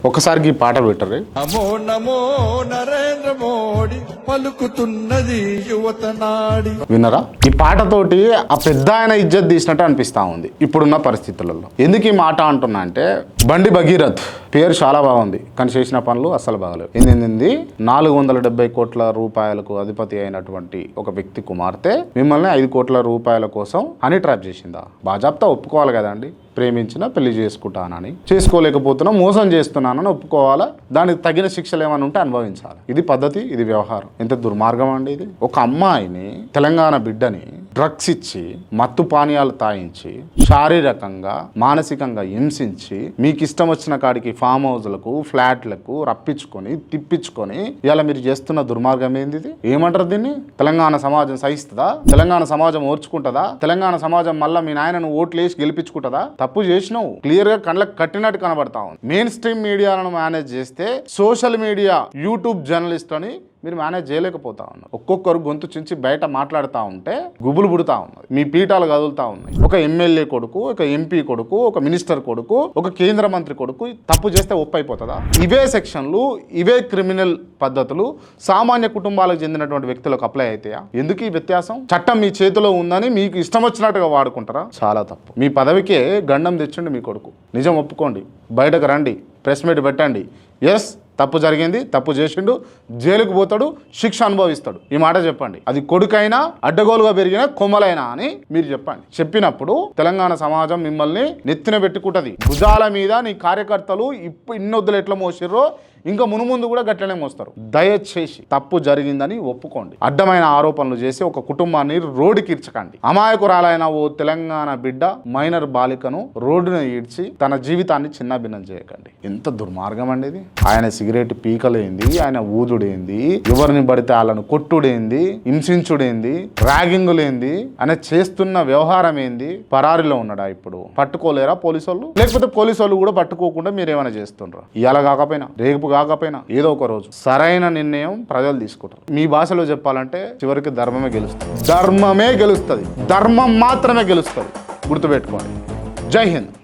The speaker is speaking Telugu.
ఒకసారికి ఈ పాట పెట్టరు. నమో నమో నరేంద్ర మోడీ పలుకుతున్నది యువత నాడి. విన్నరా? ఈ పాటతోటి ఆ పెద్ద ఆయన ఇజ్జత్ తీసినట్టు అనిపిస్తా ఉంది ఇప్పుడున్న పరిస్థితులలో. ఎందుకు ఈ మాట అంటున్నా అంటే, బండి భగీరథ్ పేరు చాలా బాగుంది, కానీ చేసిన పనులు అస్సలు బాగలేవు. ఏంది 470 కోట్ల రూపాయలకు అధిపతి అయినటువంటి ఒక వ్యక్తి కుమార్తె మిమ్మల్ని 5 కోట్ల రూపాయల కోసం హనీ ట్రాప్ చేసిందా? బాజాప్తా ఒప్పుకోవాలి కదండి. ప్రేమించినా పెళ్లి చేసుకుంటానని, చేసుకోలేకపోతున్నా మోసం చేస్తున్నానని ఒప్పుకోవాలా. దానికి తగిన శిక్షలు ఏమైనా ఉంటే అనుభవించాలి. ఇది పద్ధతి, ఇది వ్యవహారం. ఎంత దుర్మార్గం అండి ఇది. ఒక అమ్మాయిని, తెలంగాణ బిడ్డని డ్రగ్స్ ఇచ్చి, మత్తు పానీయాలు తాయించి, శారీరకంగా మానసికంగా హింసించి, మీకు ఇష్టం వచ్చిన కాడికి ఫామ్ హౌస్లకు, ఫ్లాట్లకు రప్పించుకొని తిప్పించుకొని ఇలా మీరు చేస్తున్న దుర్మార్గం ఏంది ఇది? ఏమంటారు దీన్ని? తెలంగాణ సమాజం సహిస్తుందా? తెలంగాణ సమాజం ఓర్చుకుంటుందా? తెలంగాణ సమాజం మళ్ళీ మీ నాయనను ఓట్లు వేసి గెలిపించుకుంటుందా? తప్పు చేసినావు, క్లియర్ గా కళ్ళకు కట్టినట్టు కనబడతా ఉంది. మెయిన్ స్ట్రీమ్ మీడియాలను మేనేజ్ చేస్తే సోషల్ మీడియా, యూట్యూబ్ జర్నలిస్ట్ అని మీరు మేనేజ్ చేయలేకపోతా ఉన్నారు. ఒక్కొక్కరు గొంతు చించి బయట మాట్లాడుతూ ఉంటే గుబులు పుడుతూ ఉన్నది, మీ పీఠాలు కదులుతూ ఉన్నాయి. ఒక ఎమ్మెల్యే కొడుకు, ఒక ఎంపీ కొడుకు, ఒక మినిస్టర్ కొడుకు, ఒక కేంద్ర మంత్రి కొడుకు తప్పు చేస్తే ఒప్పు అయిపోతుందా? ఇవే సెక్షన్లు, ఇవే క్రిమినల్ పద్ధతులు సామాన్య కుటుంబాలకు చెందినటువంటి వ్యక్తులకు అప్లై అవుతాయా? ఎందుకు ఈ వ్యత్యాసం? చట్టం మీ చేతిలో ఉందని మీకు ఇష్టం వచ్చినట్టుగా వాడుకుంటారా? చాలా తప్పు. మీ పదవికే గండం తెచ్చండి మీ కొడుకు. నిజం ఒప్పుకోండి, బయటకు రండి, ప్రెస్ మీట్ పెట్టండి. ఎస్, తప్పు జరిగింది, తప్పు చేసిండు, జైలుకు పోతాడు, శిక్ష అనుభవిస్తాడు. ఈ మాట చెప్పండి. అది కొడుకైనా, అడ్డగోలుగా పెరిగిన కొమ్మలైనా అని మీరు చెప్పండి. చెప్పినప్పుడు తెలంగాణ సమాజం మిమ్మల్ని నెత్తిన పెట్టుకుంటుంది. భుజాల మీద నీ కార్యకర్తలు ఇన్నొద్దులు ఎట్లా మోసిర్రో ఇంకా మునుముందు కూడా గట్లనే మోస్తారు. దయచేసి తప్పు జరిగిందని ఒప్పుకోండి. అడ్డమైన ఆరోపణలు చేసి ఒక కుటుంబాన్ని రోడ్డుకి ఇడ్చకండి. అమాయకురాలైన ఓ తెలంగాణ బిడ్డ, మైనర్ బాలికను రోడ్డును ఈడ్చి తన జీవితాన్ని చిన్నభిన్నం చేయకండి. ఎంత దుర్మార్గం అండి ఇది. ఆయన సిగరెట్ పీకలేంది, ఆయన ఊదుడేంది, ఎవరిని పడితే వాళ్ళను కొట్టుడేంది, హింసించుడేంది, ర్యాగింగులేంది, ఆయన చేస్తున్న వ్యవహారం ఏంది? పరారిలో ఉన్నాడా? ఇప్పుడు పట్టుకోలేరా పోలీసు వాళ్ళు? లేకపోతే పోలీసు వాళ్ళు కూడా పట్టుకోకుండా మీరేమైనా చేస్తుండ్రా? ఇవాళ కాకపోయినా, రేపు కాకపోయినా ఏదో ఒక రోజు సరైన నిర్ణయం ప్రజలు తీసుకుంటారు. మీ భాషలో చెప్పాలంటే చివరికి ధర్మమే గెలుస్తుంది. ధర్మమే గెలుస్తుంది, ధర్మం మాత్రమే గెలుస్తుంది. గుర్తుపెట్టుకోండి. జై హింద్.